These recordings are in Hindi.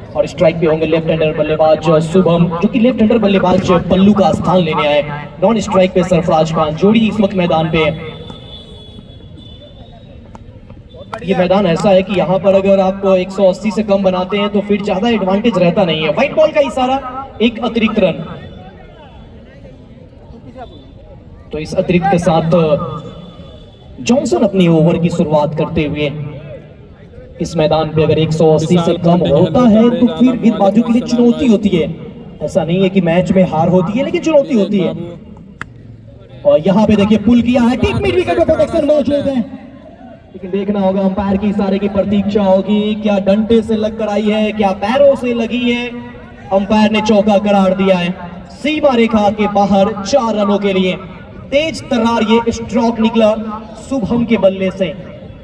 और स्ट्राइक पे होंगे लेफ्ट हैंडर बल्लेबाज शुभम, जो कि लेफ्ट हैंडर बल्लेबाज पल्लू का स्थान लेने आए। नॉन स्ट्राइक पे सरफराज खान। जोड़ी इस वक्त मैदान पे है। ये मैदान ऐसा है कि यहाँ पर अगर आप 180 से कम बनाते हैं तो फिर ज्यादा एडवांटेज रहता नहीं है। व्हाइट बॉल का इशारा, एक अतिरिक्त रन। तो इस अतिरिक्त के साथ जॉनसन अपनी ओवर की शुरुआत करते हुए इस मैदान पे अगर 180 से कम होता है तो फिर गेंदबाजों के लिए चुनौती होती है। ऐसा नहीं है कि मैच में हार होती है, लेकिन चुनौती होती है। और यहाँ पे देखिए पुल किया है, ठीक मिड विकेट पे प्रोटेक्शन मौजूद है, लेकिन देखना होगा अंपायर की इशारे की प्रतीक्षा होगी। क्या डंडे से लग कर आई है, क्या पैरों से लगी है? अंपायर ने चौका करार दिया है। सीमा रेखा के बाहर 4 रनों के लिए तेज तर्रार ये स्ट्रोक निकला शुभम के बल्ले से।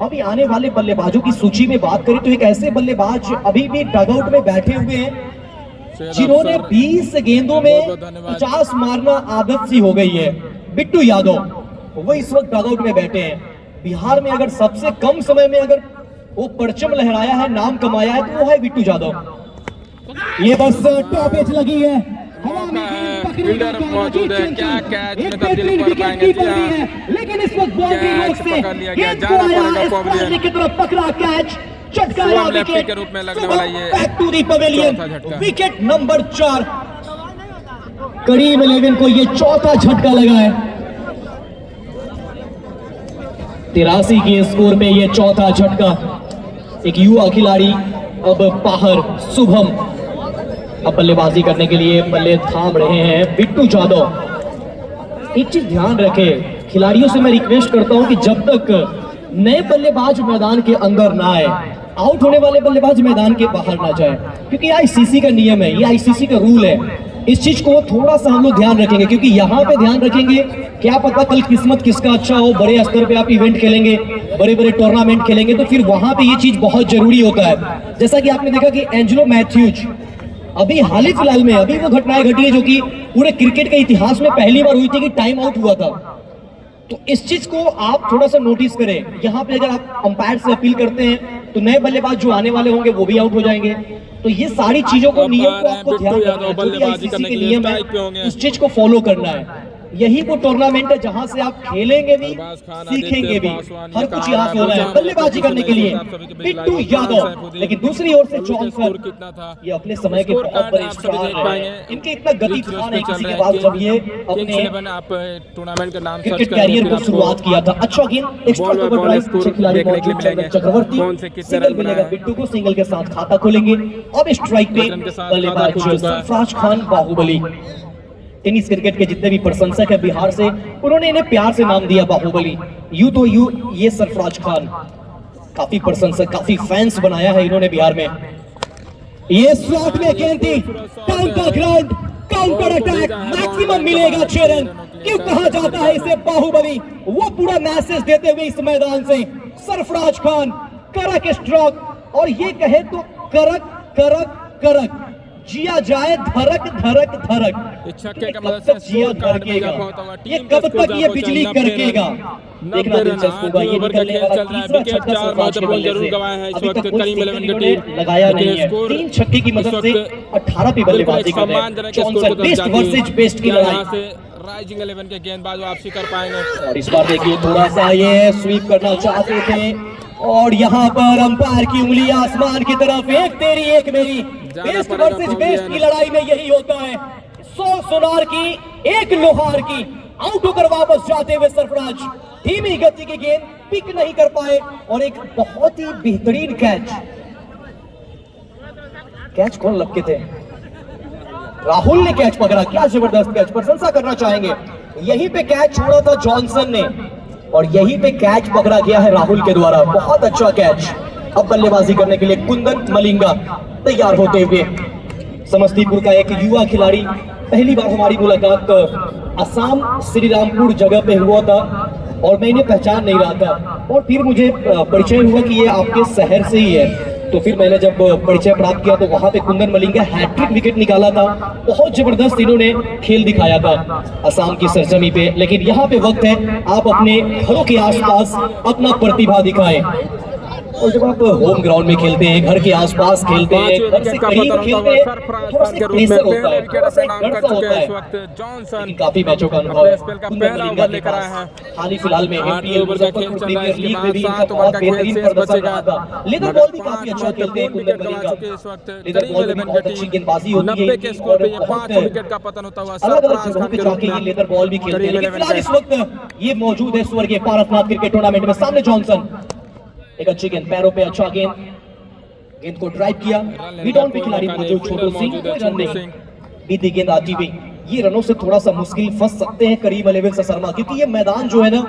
अभी आने वाले बल्लेबाजों की सूची में बात करें तो एक ऐसे बल्लेबाज अभी भी डगआउट में बैठे हुए हैं जिन्होंने 20 गेंदों में 50 मारना आदत सी हो गई है। बिट्टू यादव, वो इस वक्त डगआउट में बैठे हैं। बिहार में अगर सबसे कम समय में अगर वो परचम लहराया है, नाम कमाया है, तो वो है बिट्टू यादव। ये बस टॉप एज लगी है, फील्डर मौजूद है, क्या कैच में तब्दील कर पाएंगे? लेकिन इस वक्त बाउंड्री रोक से पकड़ लिया गया, जाना पड़ेगा पवेलियन की तरफ, पकड़ा कैच, चटकाया विकेट के रूप में लगने वाला ये back to the pavilion. Wicket number 4, Karim 11 को ये चौथा झटका लगा है। 83 के स्कोर में ये चौथा झटका। एक युवा खिलाड़ी अब बाहर, शुभम अब बल्लेबाजी करने के लिए बल्ले थाम रहे हैं बिट्टू यादव। एक चीज ध्यान रखें, खिलाड़ियों से मैं रिक्वेस्ट करता हूं कि जब तक नए बल्लेबाज मैदान के अंदर ना आए, आउट होने वाले बल्लेबाज मैदान के बाहर ना जाए, क्योंकि आईसीसी का नियम है, ये आईसीसी का रूल है। इस चीज को थोड़ा सा हम लोग ध्यान रखेंगे, क्योंकि यहाँ पे ध्यान रखेंगे, क्या पता कल किस्मत किसका अच्छा हो, बड़े स्तर पे आप इवेंट खेलेंगे, बड़े बड़े टूर्नामेंट खेलेंगे, तो फिर वहां पे ये चीज बहुत जरूरी होता है। जैसा कि आपने देखा कि एंजेलो मैथ्यूज अभी हाल ही फिलहाल में अभी वो घटनाएं घटी है जो कि पूरे क्रिकेट के इतिहास में पहली बार हुई थी कि टाइम आउट हुआ था। तो इस चीज को आप थोड़ा सा नोटिस करें। यहाँ पे अगर आप अंपायर से अपील करते हैं तो नए बल्लेबाज जो आने वाले होंगे वो भी आउट हो जाएंगे। तो ये सारी चीजों को, नियम को आपको ध्यान रखना है, नियम है, इस चीज को फॉलो करना है। यही वो टूर्नामेंट है जहां से आप खेलेंगे भी, सीखेंगे भी, हर कुछ यहाँ पे होना है बल्लेबाजी करने के लिए। बिट्टू यादव, लेकिन दूसरी ओर से जॉनसन, ये अपने समय के बहुत बड़े स्टार हैं। इनके इतना गति था नहीं किसी के बाद जब ये अपने टूर्नामेंट का नाम क्रिकेट कैरियर को शुरुआत किया था। अच्छा गेंद, एक्स्ट्रा कवर ड्राइव, खिलाड़ी चक्रवर्ती, सिंगल मिलेगा बिट्टू को, सिंगल के साथ खाता खोलेंगे। अब स्ट्राइक पे बल्लेबाज सरफराज खान बाहुबली। टेनिस क्रिकेट के जितने भी प्रशंसक है बिहार से, उन्होंने इन्हें प्यार से नाम दिया बाहुबली। ये सरफराज खान, काफी प्रशंसक, काफी फैंस बनाया है इन्होंने बिहार में। ये स्लॉट में गेंद थी, टाइम का ग्राउंड, काउंटर अटैक, मैक्सिमम मिलेगा 6 रन। क्यों कहा जाता है इसे बाहुबली? वो पूरा मैसेज देते हुए इस मैदान से सरफराज खान, करक स्ट्रोक, और ये कहे तो करक करक करक, जिया जाए धड़क धड़क धड़क। कब तक जिया धड़केगा, ये कब तक ये बिजली करकेगा? देखना दिलचस्प होगा। ये निकलने वाला तीसरा छक्का सरफराज के बल्ले से अभी तक करीम 11 की टीम लगाया नहीं है। 3 छक्के की मदद से 18 पे बल्लेबाजी कर रहे हैं। जॉनसन बेस्ट वर्सेस बेस्ट की लड़ाई, राइजिंग 11 के गेंदबाज वापसी कर पाएंगे। और इस बार देखिए थोड़ा सा ये स्वीप करना चाहते थे, और यहाँ पर अंपायर की उंगली आसमान की तरफ, एक तेरी एक मेरी, बेस्ट वर्सेस बेस्ट की लड़ाई में यही होता है। 100 सोनार की, 1 लोहार की। आउट होकर वापस जाते हुए सरफराज धीमी गति की गेंद पिक नहीं कर पाए, और एक बहुत ही बेहतरीन कैच कौन लपके थे? राहुल ने कैच पकड़ा, क्या जबरदस्त कैच, प्रशंसा करना चाहेंगे। यहीं पे कैच छोड़ा था जॉनसन ने, और यहीं पे कैच पकड़ा गया है राहुल के द्वारा। बहुत अच्छा कैच। अब बल्लेबाजी करने के लिए कुंदन मलिंगा तैयार होते हुए। समस्तीपुर का एक युवा खिलाड़ी, पहली बार हमारी मुलाकात असम श्रीरामपुर जगह पे हुआ था, और मैं इन्हें पहचान नहीं रहा था, और फिर मुझे परिचय हुआ कि ये आपके शहर से ही है। तो फिर मैंने जब परिचय प्राप्त किया तो वहां पे कुंदन मलिंगा हैट्रिक विकेट निकाला था। बहुत जबरदस्त इन्होंने खेल दिखाया था असम की सरजमी पे। लेकिन यहाँ पे वक्त है आप अपने घरों के आसपास अपना प्रतिभा दिखाएं। और जब आप होम ग्राउंड में खेलते हैं, घर के आसपास खेलते हैं, घर से करीब खेलते हैं, थोड़ा सा प्रेशर होता है, थोड़ा सा डर सा होता है। लेकिन काफी मैचों का अनुभव है कुंदन मलिंगा के पास। हाल ही फिलहाल में एमपीएल मुजफ्फरपुर प्रीमियर लीग में भी इनका बहुत बेहतरीन प्रदर्शन रहा था। लेदर बॉल भी काफी अच्छा खेलते हैं कुंदन मलिंगा। लेदर बॉल में बहुत अच्छी गेंदबाजी होती है इनकी और बहुत अलग-अलग जगहों पे जाके ये लेदर बॉल भी खेलते हैं। लेकिन फिलहाल इस वक्त ये मौजूद है स्वर्गीय पारसनाथ क्रिकेट टूर्नामेंट में। सामने जॉनसन, एक अच्छी गेंद, पैरों पे अच्छा गेंद को ड्राइव किया। मिड ऑन पे खिलाड़ी मौजूद छोटू सिंह, कोई रन नहीं। बीती गेंद आती हुई, ये रनों से थोड़ा सा मुश्किल फंस सकते हैं करीम 11 से शर्मा, क्योंकि ये मैदान जो है ना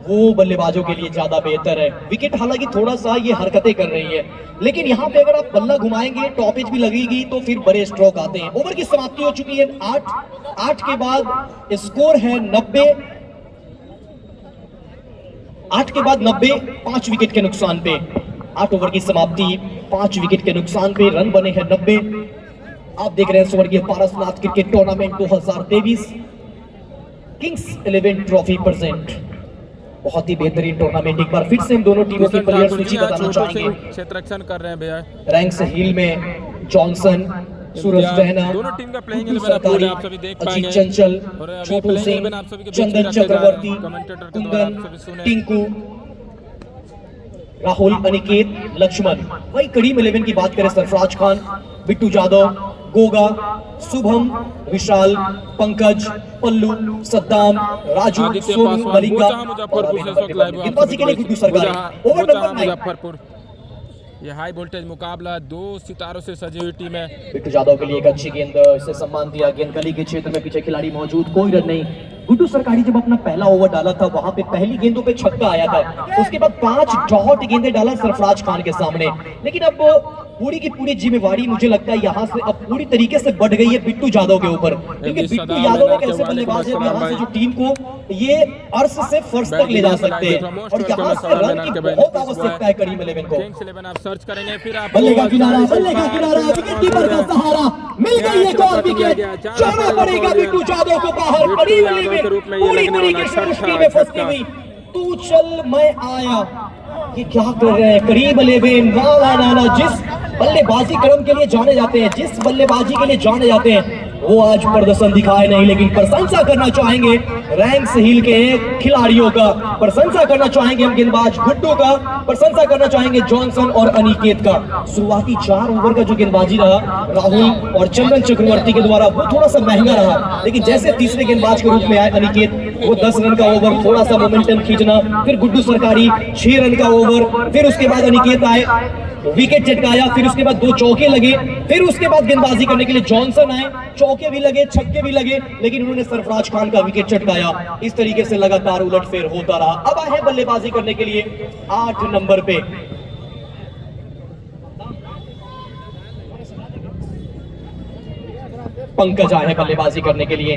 वो बल्लेबाजों के लिए ज्यादा बेहतर है। विकेट हालांकि थोड़ा सा ये हरकतें कर रही है, लेकिन यहाँ पे अगर आप बल्ला घुमाएंगे, टॉप एज भी लगेगी तो फिर बड़े स्ट्रोक आते हैं। ओवर की समाप्ति हो चुकी है 8 के बाद स्कोर है 90। 8 के बाद 90, 5 विकेट के नुकसान पे 8 ओवर की समाप्ति, 5 विकेट के नुकसान पे रन बने हैं 90। आप देख रहे हैं स्वर्गीय Parasnath cricket tournament 2023 Kings 11 trophy present. बहुत ही बेहतरीन टूर्नामेंट। एक बार फिर से हम दोनों टीमों की प्लेयर सूची बताना चाहेंगे। क्षेत्ररक्षण कर रहे हैं भैया। रैंक्स हिल में जॉनसन, सूरज रैना, दोनों टीम का प्लेइंग गुड्डू 11 सरकारी, आप सभी देख अजीत पाएंगे। चंचल, और अभी छोटू प्लेइंग सिंह, 11 आप सभी के बीच में चंदन रखे जा रहे चक्रवर्ती, हैं। कमेंटेटर के द्वारा आप कुंदन, सभी सुने। टिंकू, राहुल, अनिकेत, लक्ष्मण। वही करीम 11 की बात करें, सरफराज खान, बिट्टू यादव, गोगा, शुभम, विशाल, पंकज, पल्लू, सद्दाम, राजू, आदित्य सोनू, पासवान, मलिंगा बोचा मुजफ्फरपुर से इस वक्त लाइव गेंदबाजी के लिए गुड्डू सरकारी। Over number 9। मुजफ्फरपुर, ये हाई वोल्टेज मुकाबला, 2 सितारों से सजी हुई टीम है। बिट्टू यादव के लिए एक अच्छी गेंद, इसे सम्मान दिया। गेंद गली के क्षेत्र में, पीछे खिलाड़ी मौजूद, कोई रन नहीं। गुड्डू सरकारी जब अपना पहला ओवर डाला था, वहां पे पहली गेंदों पे छक्का आया था। उसके बाद 5 डॉट गेंदें डाला सरफराज खान के सामने। लेकिन अब पूरी की पूरी जिम्मेवारी मुझे लगता है यहाँ से अब पूरी तरीके से बढ़ गई है बिट्टू यादव के ऊपर, क्योंकि बिट्टू यादव एक ऐसे बल्लेबाज है यहाँ से जो टीम को ये अर्श से फर्श तक ले जा सकते हैं, और यहाँ से रन की बहुत आवश्यकता है करीम 11 को। किंग्स 11 आप सर्च करेंगे, फिर आप बल्ले का किनारा, विकेट कीपर का सहारा, मिल गई एक और विकेट। जाना पड़ेगा बिट्टू यादव को बाहर। करीम 11 पूरी तरीके से मुश्किल में फंसी हुई। तू चल मैं आया, ये क्या कर रहे हैं करीम 11। ना जिस बल्लेबाजी क्रम के लिए जाने जाते हैं, जिस बल्लेबाजी के लिए जाने जाते हैं, वो आज प्रदर्शन दिखाए नहीं। लेकिन प्रशंसा करना चाहेंगे रैंक्स हिल के खिलाड़ियों का, प्रशंसा करना चाहेंगे हम गेंदबाज गुड्डू का, प्रशंसा करना चाहेंगे जॉनसन और अनिकेत का। शुरुआती 4 ओवर का जो गेंदबाजी रहा राहुल और चंदन चक्रवर्ती के द्वारा, वो थोड़ा सा महंगा रहा। लेकिन जैसे तीसरे गेंदबाज के रूप में आए अनिकेत, वो 10 रन का ओवर, थोड़ा सा मोमेंटम खींचना, फिर गुड्डू सरकारी 6 रन का ओवर, फिर उसके बाद अनिकेत आए, विकेट चटकाया, फिर उसके बाद 2 चौके लगे, फिर उसके बाद गेंदबाजी करने के लिए जॉनसन आए, चौके भी लगे, छक्के भी लगे, लेकिन उन्होंने सरफराज खान का विकेट चटकाया। इस तरीके से लगातार उलटफेर होता रहा। अब आए बल्लेबाजी करने के लिए 8 नंबर पे पंकज आए हैं बल्लेबाजी करने के लिए।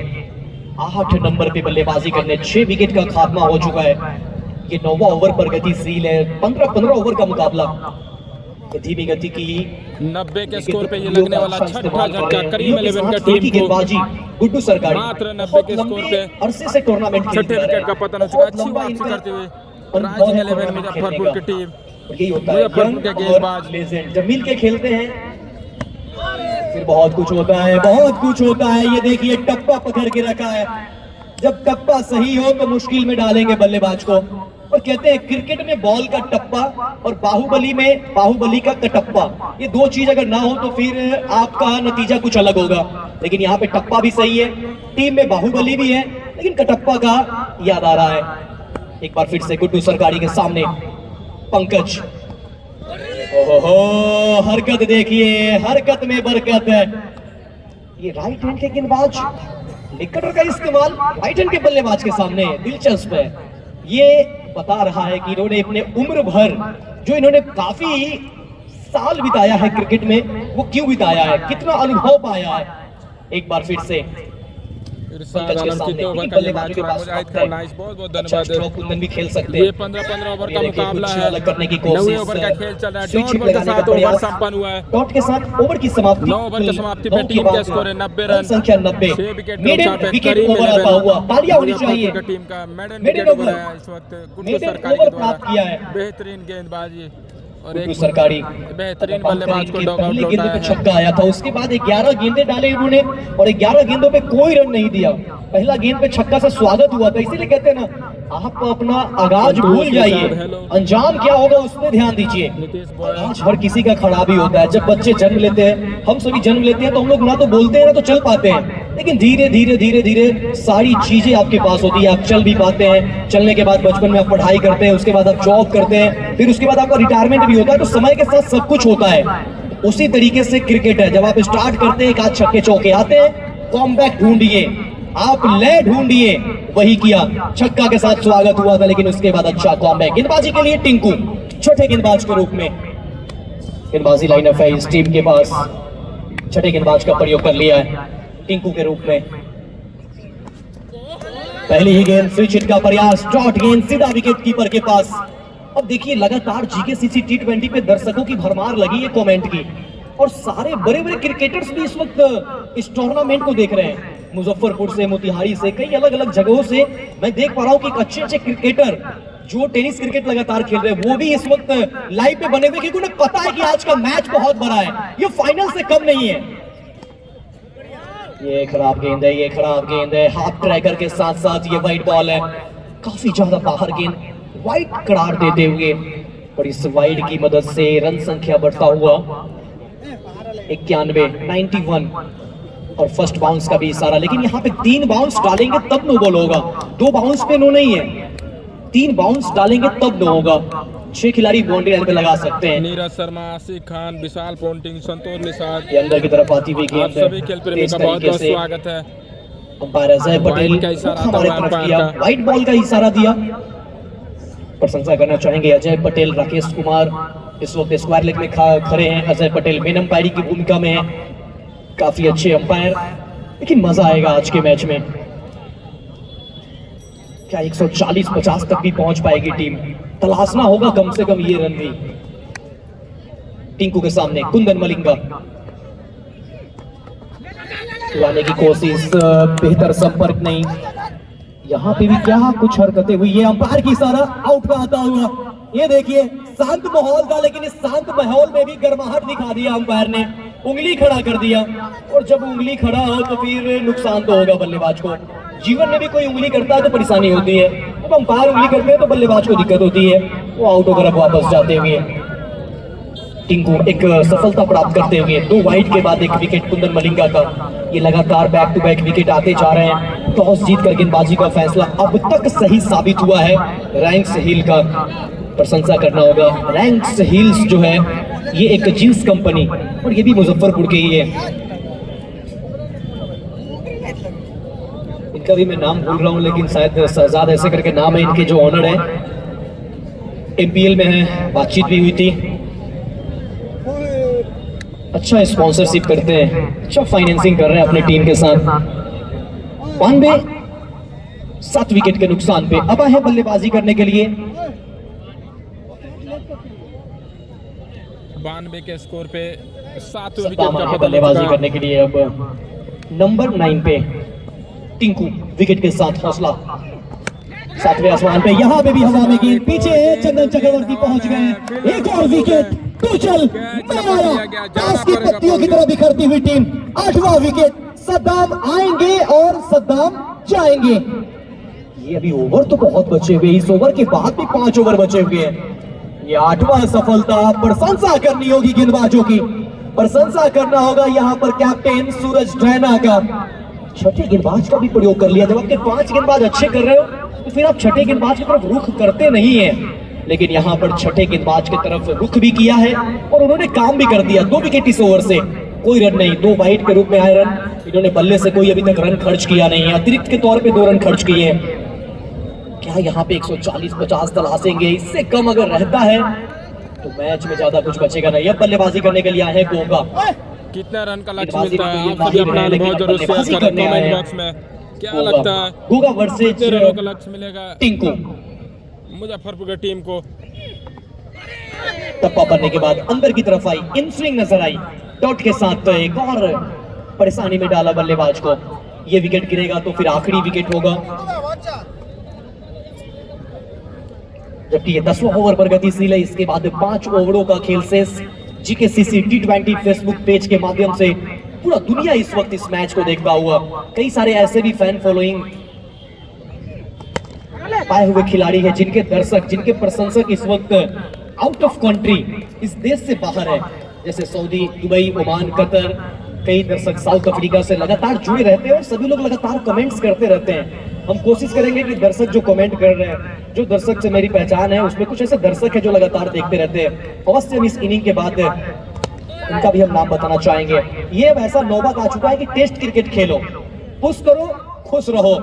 8 नंबर पे बल्लेबाजी करने, 6 विकेट का खात्मा हो चुका है। ये 9वां ओवर पर गतिशील है। 15 ओवर का मुकाबला धीमी गति की 90 के स्कोर पे ये लगने वाला छठा झटका करीम 11 का टीम को गेंदबाजी गुड्डू सरकारी मात्र 90 के स्कोर पे अरसे से टूर्नामेंट छठे विकेट का पतन हो चुका है। अच्छी वापसी करते हुए राइजिंग 11 मुजफ्फरपुर की टीम, यही होता है मुजफ्फरपुर के गेंदबाज लेजेंड जब मिल के खेलते हैं फिर बहुत कुछ होता है, बहुत कुछ होता है। ये देखिए टप्पा पकड़ के रखा है। जब टप्पा सही हो तो मुश्किल में डालेंगे बल्लेबाज को। और कहते हैं क्रिकेट में बॉल का टप्पा और बाहुबली में बाहुबली का कटप्पा, ये 2 चीज अगर ना हो तो फिर आपका नतीजा कुछ अलग होगा। लेकिन यहाँ पे टप्पा भी सही है, टीम में बाहुबली भी है, लेकिन कटप्पा का याद आ रहा है। एक बार फिर से गुड्डू सरकारी के सामने पंकज, ओहो हरकत देखिए, हरकत में बरकत है। ये राइट हैंड के गेंदबाज निकटर का इस्तेमाल राइट हैंड के बल्लेबाज के सामने दिलचस्प है। ये बता रहा है कि इन्होंने अपने उम्र भर जो इन्होंने काफी साल बिताया है क्रिकेट में, वो क्यों बिताया है, कितना अनुभव पाया है। एक बार फिर से कुंदन भी खेल सकते हैं। 15 ओवर का मुकाबला है, अलग करने की कोशिश, 9 ओवर का खेल चल रहा है। 9 ओवर के साथ ओवर संपन्न हुआ है। डॉट के साथ ओवर की समाप्ति, 9 ओवर की समाप्ति पे टीम का स्कोर है 90 रन, संख्या 90। 6 विकेट विकेट ओवर आता हुआ, तालियां होनी चाहिए। टीम का मेडन विकेट ओवर है इस वक्त गुड्डू सरकारी के द्वारा। बेहतरीन गेंदबाजी और एक गुड्डू सरकारी बेहतरीन बल्लेबाज को डॉग आउट पहले गेंदों पे लौटाया है। छक्का आया था, उसके बाद 11 गेंदें डाले उन्होंने और 11 गेंदों पे कोई रन नहीं दिया। पहला गेंद पे छक्का से स्वागत हुआ था, इसीलिए कहते हैं ना, आप अपना आगाज भूल जाइए, अंजाम क्या होगा उस पर ध्यान दीजिए। आगाज हर किसी का खराब ही होता है। जब बच्चे जन्म लेते हैं, हम सभी जन्म लेते हैं, तो हम लोग ना तो बोलते हैं ना तो चल पाते हैं, लेकिन धीरे धीरे धीरे धीरे सारी चीजें आपके पास होती है, आप चल भी पाते हैं। चलने के बाद बचपन में आप पढ़ाई करते हैं, उसके बाद आप जॉब करते हैं, फिर उसके बाद आपका रिटायरमेंट भी होता है, तो समय के साथ सब कुछ होता है। उसी तरीके से क्रिकेट है, जब आप स्टार्ट करते हैं, एक आध छक्के चौके आते हैं, कॉमबैक ढूंढिए, आप लय ढूंढिए, वही किया। छक्का के साथ स्वागत हुआ था, लेकिन उसके बाद अच्छा कॉमबैक। गेंदबाजी के लिए टिंकू छठे गेंदबाज के रूप में, गेंदबाजी लाइनअप है इस टीम के पास, छठे गेंदबाज का प्रयोग कर लिया है टिंकू के रूप में। पहली ही गेंद स्विच हिट का प्रयास, डॉट गेंद सीधा विकेट कीपर के पास। अब देखिए, लगातार जीकेसीसी T20 पे दर्शकों की भरमार लगी है कमेंट की, और सारे बड़े बड़े क्रिकेटर्स भी इस वक्त इस टूर्नामेंट को देख रहे हैं। मुजफ्फरपुर से, मोतिहारी से, कई अलग अलग जगहों से मैं देख पा रहा हूँ कि अच्छे अच्छे क्रिकेटर जो टेनिस क्रिकेट लगातार खेल रहे हैं, वो भी इस वक्त लाइव पे बने हुए, क्योंकि उन्हें पता है कि आज का मैच बहुत बड़ा है, ये फाइनल से कम नहीं है। ये खराब गेंद है, ये खराब गेंद है, हाफ ट्रैकर के साथ साथ ये वाइड बॉल है, काफी ज्यादा बाहर गेंद, वाइड करार देते हुए, और इस वाइड की मदद से रन संख्या बढ़ता हुआ 91 और फर्स्ट बाउंस का भी इशारा। लेकिन यहाँ पे 3 बाउंस डालेंगे तब नो बॉल होगा, 2 बाउंस पे नो नहीं है, 3 बाउंस डालेंगे तब नो होगा। 6 खिलाड़ी बाउंड्री लाइन पे लगा सकते हैं। नीरज शर्मा, आसिफ खान, विशाल पोंटिंग, संतोष निषाद, ये अंदर की तरफ आती हुई आप गेंद, सभी खेल प्रेमी का बहुत बहुत स्वागत है। अंपायर अजय पटेल का इशारा था हमारे अंपायर तरफ किया, का। व्हाइट बॉल का इशारा दिया। प्रशंसा करना चाहेंगे अजय पटेल, राकेश कुमार इस वक्त स्क्वायर लेग में खड़े हैं। अजय पटेल मेन अंपायरी की भूमिका में है, काफी अच्छे अंपायर। लेकिन मजा आएगा आज के मैच में, क्या 140-50 तक भी पहुंच पाएगी टीम? तलाशना होगा कम से कम ये रन भी। टिंकू के सामने कुंदन मलिंगा लाने की कोशिश, बेहतर संपर्क नहीं। यहाँ पे भी क्या कुछ हरकतें हुई है, अंपायर की इशारा आउट का आता हुआ। ये देखिए, शांत माहौल था, लेकिन इस शांत माहौल में भी गर्माहट दिखा दिया अंपायर ने, उंगली खड़ा कर दिया। और जब उंगली खड़ा हो तो फिर नुकसान तो होगा बल्लेबाज को। जीवन में भी कोई उंगली करता है तो परेशानी होती है, जब अंपायर उंगली करते हैं तो बल्लेबाज को दिक्कत होती है। वो आउट होकर अब वापस जाते हुए टिंकू एक सफलता प्राप्त करते हुए 2 वाइड के बाद 1 विकेट कुंदन मलिंगा का। ये लगातार बैक टू बैक विकेट आते जा रहे हैं। टॉस जीतकर गेंदबाजी का फैसला अब तक सही साबित हुआ है रैंक्स हिल का। प्रशंसा करना होगा, रैंक्स हिल्स जो है ये एक जींस कंपनी, और ये भी मुजफ्फरपुर के ही है। इनका भी मैं नाम भूल रहा हूँ, लेकिन शायद शहजाद ऐसे करके नाम है इनके, जो ऑनर है। MPL में है, बातचीत भी हुई थी। अच्छा स्पॉन्सरशिप करते हैं, अच्छा फाइनेंसिंग कर रहे हैं अपनी टीम के साथ। 7 विकेट के नुकसान पे अब है बल्लेबाजी करने के लिए। 92 के स्कोर पे 7वें विकेट का पता बल्लेबाजी करने के लिए अब नंबर 9 पे टिंकू विकेट के साथ हौसला 7वें आसमान पे। यहाँ पे भी हवा में गेंद, पीछे है चंदन चक्रवर्ती पहुंच गए। एक और विकेट, टूचल ताश की पत्तियों की तरह बिखरती हुई टीम। 8वां विकेट, सद्दाम आएंगे और सद्दाम जाएंगे। ये अभी ओवर तो बहुत बचे हुए, इस ओवर के बाद भी 5 ओवर बचे हुए हैं। ये 8वां सफलता, प्रशंसा करनी होगी गेंदबाजों की, प्रशंसा करना होगा यहाँ पर कैप्टन सूरज रैना का। छठे गेंदबाज का भी प्रयोग कर लिया। जब आपके 5 गेंदबाज अच्छे कर रहे हो तो फिर आप छठे गेंदबाज की तरफ रुख करते नहीं है, लेकिन यहाँ पर छठे गेंदबाज की तरफ रुख भी किया है और उन्होंने काम भी कर दिया। 2 विकेट इस ओवर से, कोई रन नहीं, 2 वाइड के रूप में आए रन। इन्होंने बल्ले से कोई अभी तक रन खर्च किया नहीं है, अतिरिक्त के तौर पे 2 रन खर्च किए हैं। क्या यहाँ पे 140-50 तलाशेंगे? इससे कम अगर रहता है तो मैच में ज्यादा कुछ बचेगा नहीं। अब बल्लेबाजी करने के लिए आए हैं गोगा। कितना रन का लक्ष्य मिलता है? आप सभी अपना अनुभव जरूर शेयर करें कमेंट बॉक्स में। क्या लगता है गोगा वर्सेस कितने रनों का लक्ष्य मिलेगा टिंकू? मुजफ्फरपुर की टीम को। टप्पा पड़ने के बाद अंदर की तरफ आई, इन स्विंग नजर आई, डॉट के साथ तो एक और परेशानी में डाला बल्लेबाज को। ये विकेट गिरेगा तो फिर आखिरी विकेट होगा। जबकि ये 10वां ओवर पर गतिशील है। इसके बाद 5 ओवरों का खेल शेष। जीकेसीसी T20 फेसबुक पेज के माध्यम से पूरा दुनिया इस वक्त इस मैच को देखता हुआ, कई सारे ऐसे भी फैन फॉलोइंग पाए हुए खिलाड़ी हैं जिनके दर्शक, जिनके प्रशंसक इस वक्त आउट ऑफ कंट्री, इस देश से बाहर है, जैसे सऊदी, दुबई, ओमान, कतर। कई दर्शक साउथ अफ्रीका से लगातार जुड़े रहते हैं और सभी लोग लगातार कमेंट्स करते रहते हैं। हम कोशिश करेंगे कि दर्शक जो कमेंट कर रहे हैं, जो दर्शक से मेरी पहचान है, उसमें कुछ ऐसे दर्शक है जो लगातार देखते रहते हैं। अवश्य हम इस इनिंग के बाद उनका भी हम नाम बताना चाहेंगे। ये अब ऐसा नौबत आ चुका है कि टेस्ट क्रिकेट खेलो, पुश करो, खुश रहो,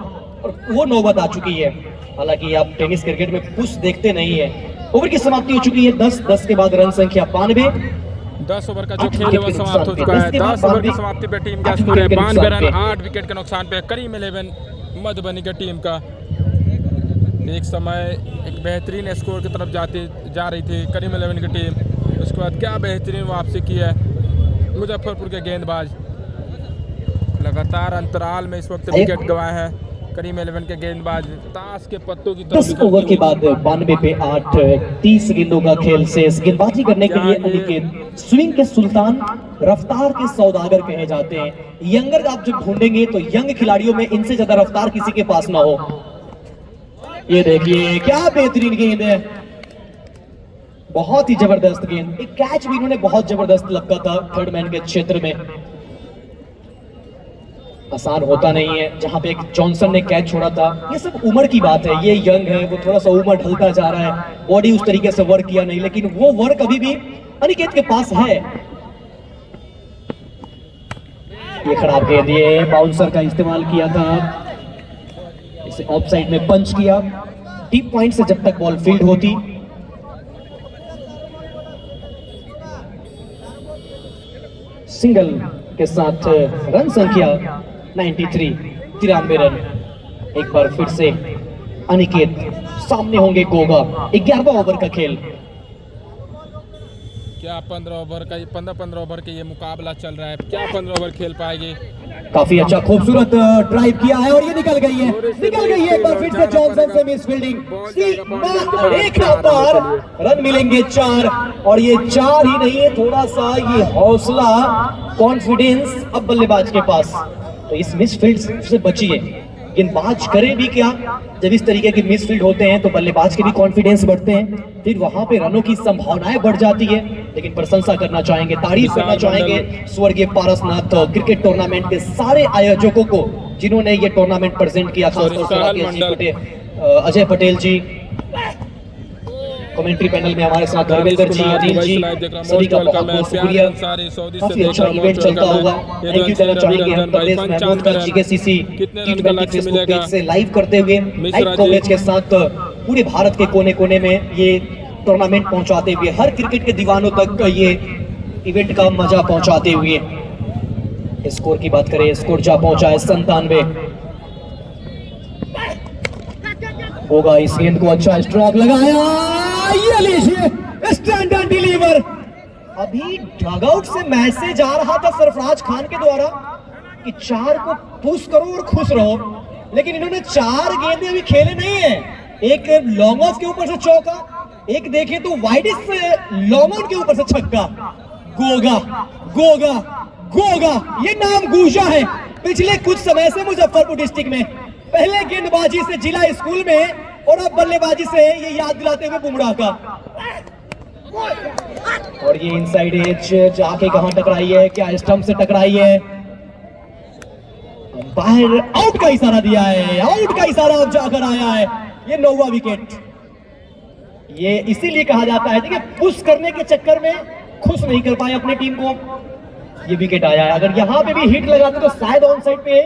और वो नौबत आ चुकी है। हालांकि आप टेनिस क्रिकेट में पुश देखते नहीं है। ओवर की समाप्ति हो चुकी है 10 के बाद रन संख्या 92। 10 ओवर का जो खेल है वो समाप्त हो चुका है। 10 ओवर की समाप्ति पे टीम का स्कोर है 92 रन, 8 विकेट के नुकसान पे करीम 11 मधुबनी की टीम का। एक समय एक बेहतरीन स्कोर की तरफ जा रही थी करीम 11 की टीम, उसके बाद क्या बेहतरीन वापसी की है मुजफ्फरपुर के गेंदबाज। लगातार अंतराल में इस वक्त विकेट गंवाए हैं करीम 11 के गेंदबाज। ताश के पत्तों की 10 ओवर के बाद 92 पे 8, 30 गेंदों का खेल शेष। गेंदबाजी करने के लिए अनिकेत स्विंग के सुल्तान, रफ्तार के सौदागर कहे जाते हैं। यंगर आप जब ढूंढेंगे तो यंग खिलाड़ियों में इनसे ज्यादा रफ्तार किसी के पास ना हो। ये देखिए क्या बेहतरीन गेंद है, बहुत ही जबरदस्त गेंद। एक कैच भी इन्होंने बहुत जबरदस्त लपका था थर्ड मैन के क्षेत्र में। आसान होता नहीं है, जहां पे एक जॉनसन ने कैच छोड़ा था। ये सब उम्र की बात है, ये यंग है, वो थोड़ा सा उम्र ढलता जा रहा है, बॉडी उस तरीके से वर्क किया नहीं, लेकिन वो वर्क अभी भी अनिकेत के पास है। ये खराब गेंद, ये बाउंसर का इस्तेमाल किया था, इसे ऑफ साइड में पंच किया। डीप पॉइंट से जब तक बॉल फील्ड होती, सिंगल के साथ रन संख्या 93 रन। एक बार फिर से अनिकेत सामने होंगे गोगा। 11वां ओवर का खेल। क्या 15 ओवर के ये मुकाबला चल रहा है, क्या 15 ओवर खेल पाएगी। काफी अच्छा खूबसूरत ड्राइव किया है और ये निकल गई है, एक बार फिर से जॉनसन से मिस फील्डिंग। एक पर रन मिलेंगे 4, और ये 4 ही नहीं है, थोड़ा सा ये हौसला, कॉन्फिडेंस अब बल्लेबाज के पास। तो इस मिसफील्ड से बचिए, गेंदबाज करे भी क्या, जब इस तरीके के मिसफील्ड होते हैं तो बल्लेबाज के भी कॉन्फिडेंस बढ़ते हैं, फिर वहां पे रनों की संभावनाएं बढ़ जाती है। लेकिन प्रशंसा करना चाहेंगे, तारीफ करना चाहेंगे स्वर्गीय पारसनाथ क्रिकेट टूर्नामेंट के सारे आयोजकों को जिन्होंने ये टूर्नामेंट प्रेजेंट किया, खासतौर से अजय पटेल जी, कमेंट्री पैनल में हमारे साथ धर्मेंद्र जी, अनिल जी, सभी का बहुत बहुत शुक्रिया। काफी अच्छा इवेंट चलता होगा। थैंक यू कहना चाहेंगे हम प्रदेश महमूद का जीकेसीसी T20 फेसबुक पेज से लाइव करते हुए, लाइव कवरेज के साथ पूरे भारत के कोने कोने में ये टूर्नामेंट पहुंचाते हुए, हर क्रिकेट के दीवानों तक ये इवेंट का मजा पहुंचाते हुए। स्कोर की बात करें, स्कोर जा पहुंचा है 97। होगा इस गेंद को अच्छा स्ट्रोक लगाया, ये लीजिए स्टैंड एंड डिलीवर। अभी डगआउट से मैसेज आ रहा था सरफराज खान के द्वारा कि 4 को पुश करो और खुश रहो, लेकिन इन्होंने 4 गेंदें अभी खेले नहीं है। एक लॉन्ग ऑफ के ऊपर से चौका, एक देखें तो वाइडिस से लॉन्ग ऑन के ऊपर से छक्का। गोगा गोगा गोगा, ये नाम गूंजा है पिछले कुछ समय से मुजफ्फरपुर डिस्ट्रिक्ट में। पहले गेंदबाजी से जिला स्कूल में, और अब बल्लेबाजी से ये याद दिलाते हुए बुमराह का। और ये इनसाइड एज जाके कहां टकराई है, क्या स्टंप से टकराई है, बाहर आउट का इशारा दिया है, आउट का इशारा अब जाकर आया है। ये 9वां विकेट। ये इसीलिए कहा जाता है कि पुश करने के चक्कर में खुश नहीं कर पाए अपनी टीम को, ये विकेट आया है। अगर यहां पे भी हिट लगाते तो शायद ऑन साइड पे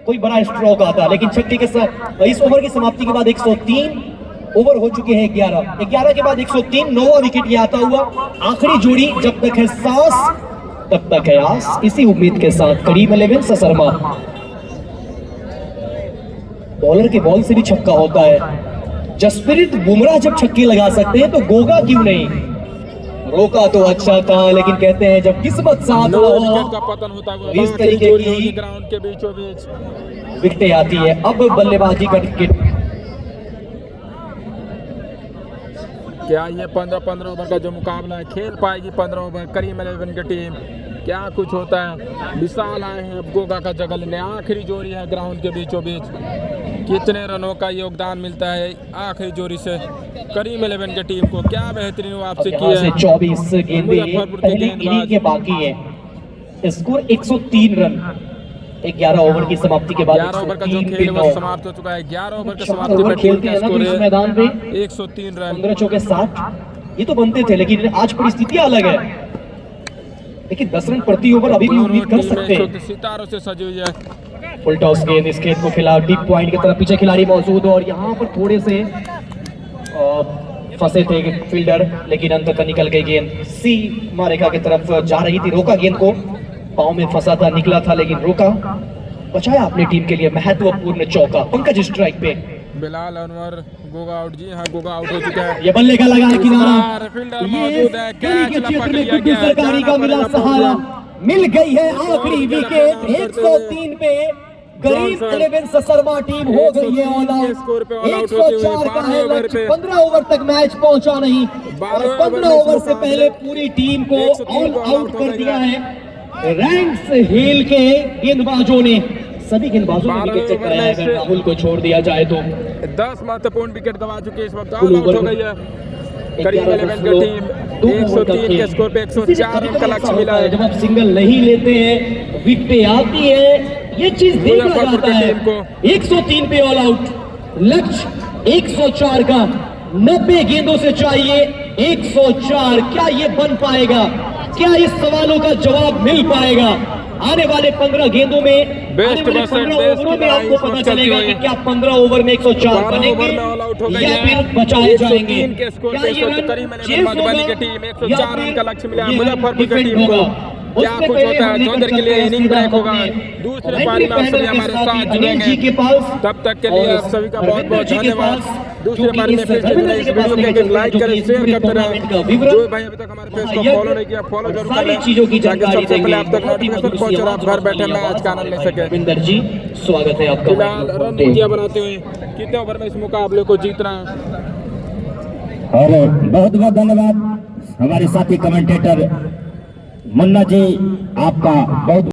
कोई बड़ा स्ट्रोक आता, लेकिन छक्के के साथ इस ओवर की समाप्ति के बाद 103 ओवर हो चुके हैं। 11 के बाद 103, 9वां विकेट ये आता हुआ। आखिरी जोड़ी, जब तक है सांस तब तक है आस, इसी उम्मीद के साथ करीम 11 ससरमा। बॉलर के बॉल से भी छक्का होता है। जसप्रीत बुमराह जब छक्के लगा सकते हैं तो गोगा क्यों नहीं? रोका तो अच्छा था, लेकिन कहते हैं जब किस्मत साथ हो का पतन होता है, इस तरीके की ग्राउंड के बीचों बीच विकेटें आती है। अब बल्लेबाजी का क्रिकेट क्या ये 15-15 ओवर का जो मुकाबला है खेल पाएगी 15 ओवर करीम 11 की टीम? क्या कुछ होता है? विशाल आए हैं अब गोगा का जगह लेने, आखिरी जोड़ी है ग्राउंड के बीचों बीच। कितने रनों का योगदान मिलता है आखिरी जोड़ी से करीम 11 की टीम को? क्या बेहतरीन वापसी की है 24 गेंदें मुजफ्फरपुर के पहली इनिंग गेंदबाज। के बाकी है। स्कोर 103 रन 11 ओवर की समाप्ति के बाद 11 ओवर का जो 103 खेल है पे वो 9। समाप्त हो चुका है। 11 ओवर की 4 समाप्ति ओवर पे टीम खेलते का हैं ना तो स्कोर इस है मैदान पे 103 रन। 15 चौके 60 ये तो बनते थे, लेकिन आज परिस्थितियां अलग है। लेकिन 10 रन प्रति ओवर अभी भी उम्मीद कर सकते हैं। सितारों से सजी हुई है। फुल टॉस गेंद, इस गेंद को खिला डीप पॉइंट की तरफ, पीछे खिलाड़ी मौजूद और यहाँ पर थोड़े से फंसे थे फील्डर, लेकिन अंततः निकल गई गेंद सीमा रेखा की तरफ जा रही थी। रोका गेंद को, पाँव में फंसा था, निकला था लेकिन रोका, बचाया अपनी टीम के लिए महत्वपूर्ण चौका। पंकज स्ट्राइक पे, बिलाल अनवर गोगा आउट। जी हाँ, गोगा आउट हो चुका है। ये बल्ले का लगा है किनारा, फील्डर ये मौजूद है, कैच के लपक क्षेत्र में लिया गुड्डू गया है। सरकारी का मिला सहारा, मिल गई है आखिरी विकेट। 103 पे करीब 11 ससरमा टीम हो गई है ऑल आउट। स्कोर पे ऑल आउट होते हुए 104 का है 12 ओवर लक्ष्य, पे 15 ओवर तक मैच पहुंचा नहीं और 15 ओवर से पहले पूरी टीम को ऑल आउट कर दिया है रैंक्स हिल के गेंदबाजों ने। सभी गेंदबाजों ने विकेट चेक कराया, अगर राहुल को छोड़ दिया जाए तो 10 महत्वपूर्ण विकेट गंवा चुकी है। इस वक्त ऑल आउट हो गई है करीम 11 की टीम। 103 के स्कोर पे 104 रन का लक्ष्य मिला है। जब आप सिंगल नहीं लेते हैं, विकेटें आती है, ये चीज देखा जाता है। 103 पे ऑल आउट, लक्ष्य 104 का, 90 गेंदों से चाहिए 104। क्या ये बन पाएगा? क्या इस सवालों का जवाब मिल पाएगा? आने वाले 15 गेंदों में, आने वाले 15 ओवरों में आपको पता चलेगा कि क्या 15 ओवर में 104 बनेंगे या फिर बचाए जाएंगे। क्या ये रन चेस मधुबनी की टीम 104 रन का लक्ष्य मिला है मुजफ्फरपुर की टीम को। क्या उससे कुछ पहले होता है? हम लेकर जोधर के लिए चलते हैं इनिंग सीधा ब्रेक होगा। अपने दूसरे पारी में आप सभी हमारे साथ अनिल जी जुड़ेंगे। के पास, तब तक के लिए आप सभी का बहुत बहुत रविंद्र जी के धन्यवाद। पास, दूसरे जो बारे कि में इस फिर से रविंद्र जी के पास वीडियो लेकर को लाइक जो कि करें, इस शेयर करते टूर्नामेंट का रहें। विवरण, जो भाई अभी तक हमारे पेज को फॉलो नहीं किया, फॉलो जरूर कर लें, सारी चीजों की ताकि जानकारी सबसे पहले आप तक देंगे। नोटिफिकेशन पहुंचे और आप घर बैठे मैच का आनंद ले सके। रविंदर जी, स्वागत है आपका। फिलहाल रणनीतियां बनाते हुए कितने ओवर में इस मुकाबले को जीतना है? और बहुत बहुत धन्यवाद हमारे साथी कमेंटेटर मुन्ना जी, आपका बहुत